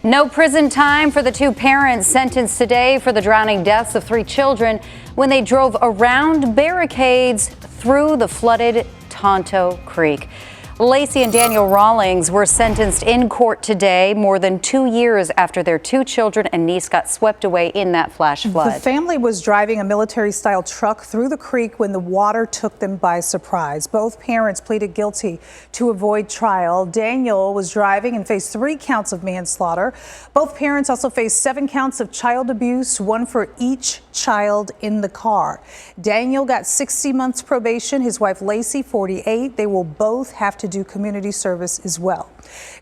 No prison time for the two parents sentenced today for the drowning deaths of 3 children when they drove around barricades through the flooded Tonto Creek. Lacey and Daniel Rawlings were sentenced in court today, more than 2 years after their 2 children and niece got swept away in that flash flood. The family was driving a military-style truck through the creek when the water took them by surprise. Both parents pleaded guilty to avoid trial. Daniel was driving and faced 3 counts of manslaughter. Both parents also faced 7 counts of child abuse, 1 for each child in the car. Daniel got 60 months probation. His wife Lacey, 48. They will both have to do community service as well.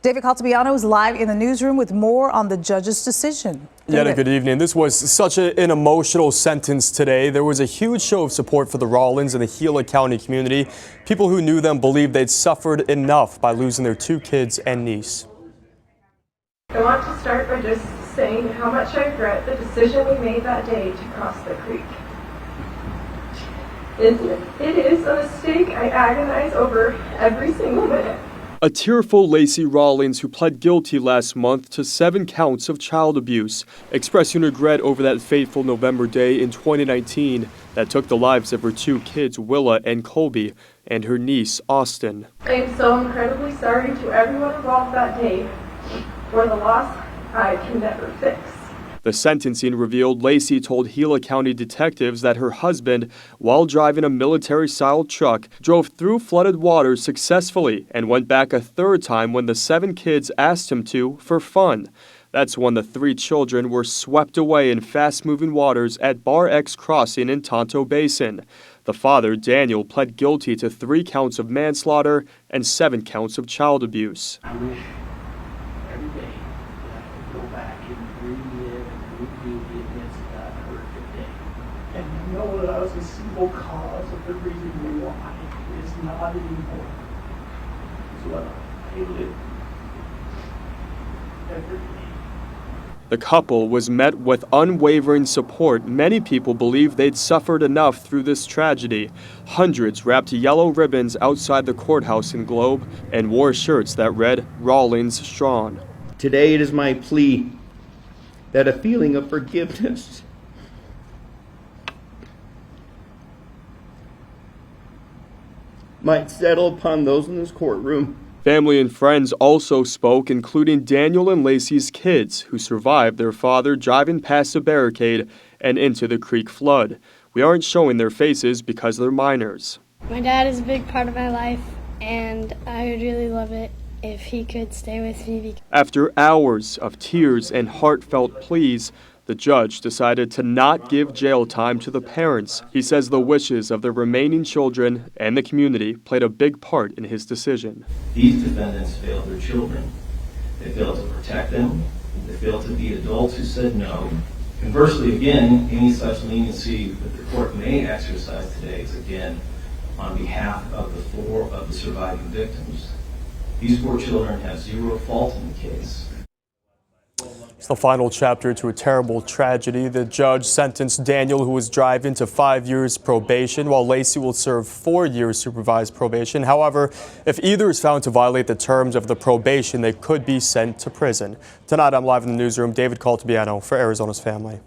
David Caltabiano is live in the newsroom with more on the judge's decision. Yeah, good evening. This was such an emotional sentence today. There was a huge show of support for the Rawlings and the Gila County community. People who knew them believed they'd suffered enough by losing their 2 kids and niece. I want to start by just saying how much I regret the decision we made that day to cross the creek. It is a mistake I agonize over every single minute. A tearful Lacey Rawlings, who pled guilty last month to 7 counts of child abuse, expressing regret over that fateful November day in 2019 that took the lives of her 2 kids, Willa and Colby, and her niece, Austin. I am so incredibly sorry to everyone involved that day for the loss I can never fix. The sentencing revealed Lacey told Gila County detectives that her husband, while driving a military-style truck, drove through flooded waters successfully and went back a 3rd time when the 7 kids asked him to for fun. That's when the 3 children were swept away in fast-moving waters at Bar X Crossing in Tonto Basin. The father, Daniel, pled guilty to 3 counts of manslaughter and 7 counts of child abuse. I wish every day that I could go back and relive and redo the events that I heard today. And know that I was a single cause of the reason why it is not anymore. It's what I live every day. The couple was met with unwavering support. Many people believe they'd suffered enough through this tragedy. Hundreds wrapped yellow ribbons outside the courthouse in Globe and wore shirts that read, "Rawlings Strong." Today it is my plea that a feeling of forgiveness might settle upon those in this courtroom. Family and friends also spoke, including Daniel and Lacey's kids, who survived their father driving past a barricade and into the creek flood. We aren't showing their faces because they're minors. My dad is a big part of my life, and I would really love it if he could stay with me. After hours of tears and heartfelt pleas, the judge decided to not give jail time to the parents. He says the wishes of the remaining children and the community played a big part in his decision. These defendants failed their children. They failed to protect them. They failed to be adults who said no. Conversely, again, any such leniency that the court may exercise today is again on behalf of the 4 of the surviving victims. These 4 children have 0 fault in the case. It's the final chapter to a terrible tragedy. The judge sentenced Daniel, who was driving, to 5 years probation, while Lacey will serve 4 years supervised probation. However, if either is found to violate the terms of the probation, they could be sent to prison. Tonight, I'm live in the newsroom. David Caltabiano for Arizona's Family.